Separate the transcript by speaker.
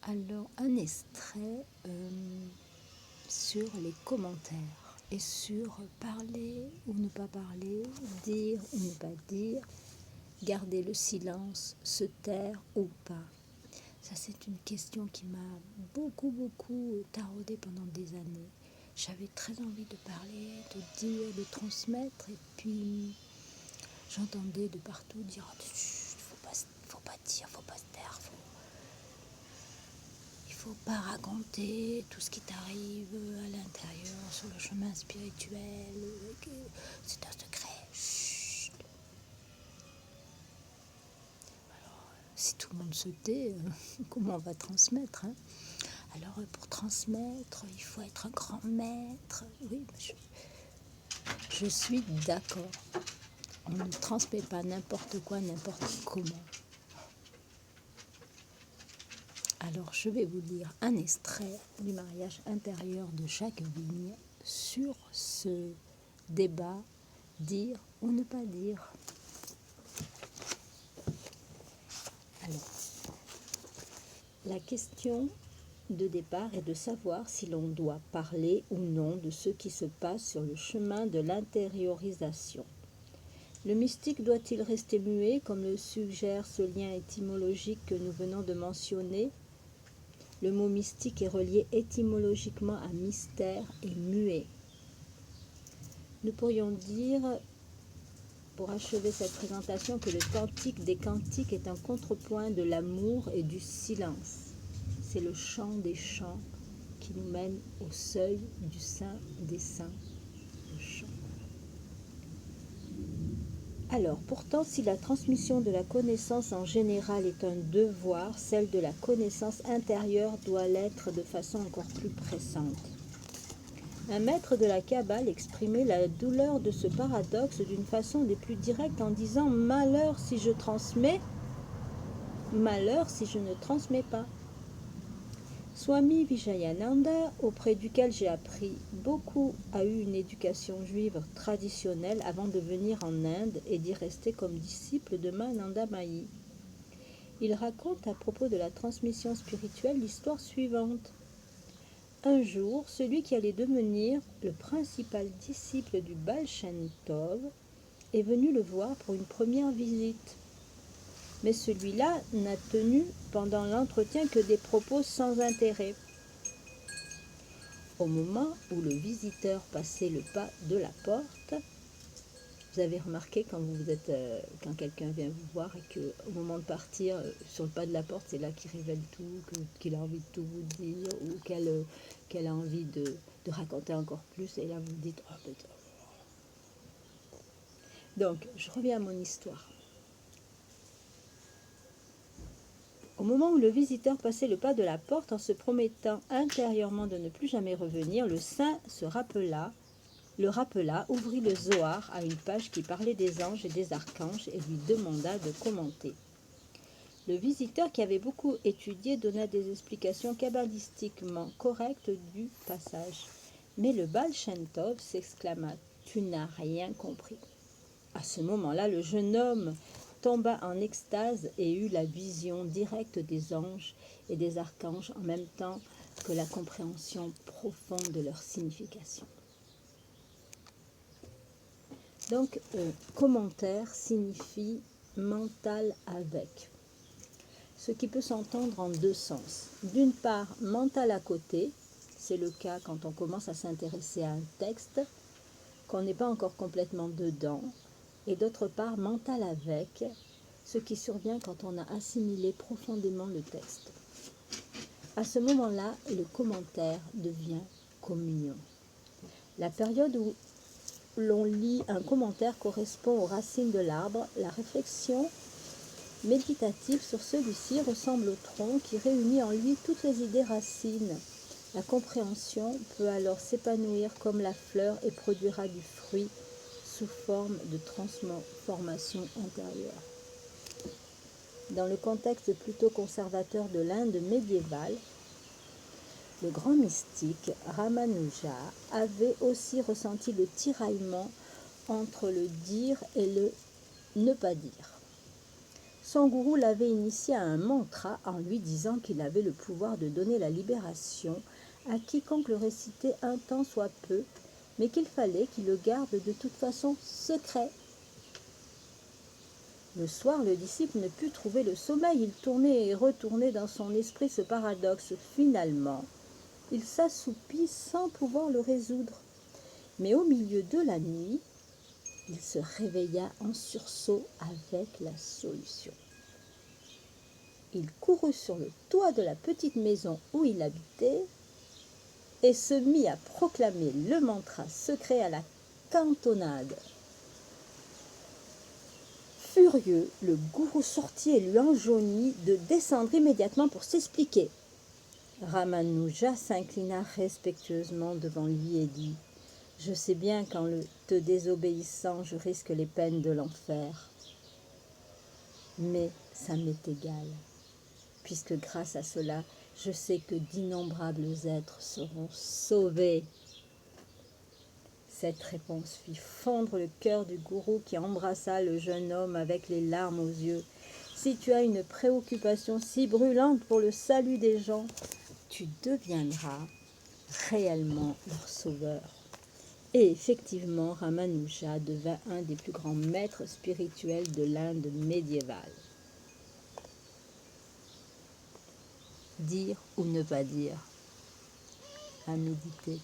Speaker 1: Alors, un extrait sur les commentaires et sur parler ou ne pas parler, dire ou ne pas dire, garder le silence, se taire ou pas. Ça, c'est une question qui m'a beaucoup taraudée pendant des années. J'avais très envie de parler, de dire, de transmettre, et puis j'entendais de partout dire « faut pas dire, faut pas se taire, il faut pas raconter tout ce qui t'arrive à l'intérieur, sur le chemin spirituel, c'est un secret, chut !» Alors, si tout le monde se tait, comment on va transmettre, hein? Alors, pour transmettre, il faut être un grand maître. Oui, je suis d'accord. On ne transmet pas n'importe quoi, n'importe comment. Alors, je vais vous lire un extrait du mariage intérieur de Jacques Vigne sur ce débat, dire ou ne pas dire. Alors, la question de départ est de savoir si l'on doit parler ou non de ce qui se passe sur le chemin de l'intériorisation. Le mystique doit-il rester muet, comme le suggère ce lien étymologique que nous venons de mentionner ? Le mot mystique est relié étymologiquement à mystère et muet. Nous pourrions dire, pour achever cette présentation, que le cantique des cantiques est un contrepoint de l'amour et du silence. C'est le chant des chants qui nous mène au seuil du saint des saints. Le chant. Alors, pourtant, si la transmission de la connaissance en général est un devoir, celle de la connaissance intérieure doit l'être de façon encore plus pressante. Un maître de la Kabbale exprimait la douleur de ce paradoxe d'une façon des plus directes en disant « Malheur si je transmets, malheur si je ne transmets pas ». Swami Vijayananda, auprès duquel j'ai appris beaucoup, a eu une éducation juive traditionnelle avant de venir en Inde et d'y rester comme disciple de Mahananda Mahi. Il raconte à propos de la transmission spirituelle l'histoire suivante. Un jour, celui qui allait devenir le principal disciple du Baal Shem Tov est venu le voir pour une première visite. Mais celui-là n'a tenu pendant l'entretien que des propos sans intérêt. Au moment où le visiteur passait le pas de la porte, vous avez remarqué quand quelqu'un vient vous voir et qu'au moment de partir, sur le pas de la porte, c'est là qu'il révèle tout, qu'il a envie de tout vous dire ou qu'elle a envie de raconter encore plus, et là vous dites « Oh, putain !» Donc, je reviens à mon histoire. Au moment où le visiteur passait le pas de la porte, en se promettant intérieurement de ne plus jamais revenir, le saint le rappela, ouvrit le Zohar à une page qui parlait des anges et des archanges et lui demanda de commenter. Le visiteur, qui avait beaucoup étudié, donna des explications kabbalistiquement correctes du passage. Mais le Baal Shem Tov s'exclama « Tu n'as rien compris ». À ce moment-là, le jeune homme tomba en extase et eut la vision directe des anges et des archanges en même temps que la compréhension profonde de leur signification. Donc, commentaire signifie mental avec, ce qui peut s'entendre en deux sens. D'une part, mental à côté, c'est le cas quand on commence à s'intéresser à un texte, qu'on n'est pas encore complètement dedans, et d'autre part, mental avec, ce qui survient quand on a assimilé profondément le texte. À ce moment-là, le commentaire devient communion. La période où l'on lit un commentaire correspond aux racines de l'arbre. La réflexion méditative sur celui-ci ressemble au tronc qui réunit en lui toutes les idées racines. La compréhension peut alors s'épanouir comme la fleur et produira du fruit sous forme de transformation intérieure. Dans le contexte plutôt conservateur de l'Inde médiévale, le grand mystique Ramanuja avait aussi ressenti le tiraillement entre le dire et le ne pas dire. Son gourou l'avait initié à un mantra en lui disant qu'il avait le pouvoir de donner la libération à quiconque le récitait un temps soit peu, mais qu'il fallait qu'il le garde de toute façon secret. Le soir, le disciple ne put trouver le sommeil. Il tournait et retournait dans son esprit ce paradoxe. Finalement, il s'assoupit sans pouvoir le résoudre. Mais au milieu de la nuit, il se réveilla en sursaut avec la solution. Il courut sur le toit de la petite maison où il habitait et se mit à proclamer le mantra secret à la cantonade. Furieux, le gourou sortit et lui enjoignit de descendre immédiatement pour s'expliquer. Ramanuja s'inclina respectueusement devant lui et dit « Je sais bien qu'en te désobéissant, je risque les peines de l'enfer. Mais ça m'est égal, puisque grâce à cela, je sais que d'innombrables êtres seront sauvés. » Cette réponse fit fondre le cœur du gourou qui embrassa le jeune homme avec les larmes aux yeux. « Si tu as une préoccupation si brûlante pour le salut des gens, tu deviendras réellement leur sauveur. » Et effectivement, Ramanuja devint un des plus grands maîtres spirituels de l'Inde médiévale. Dire ou ne pas dire, à méditer.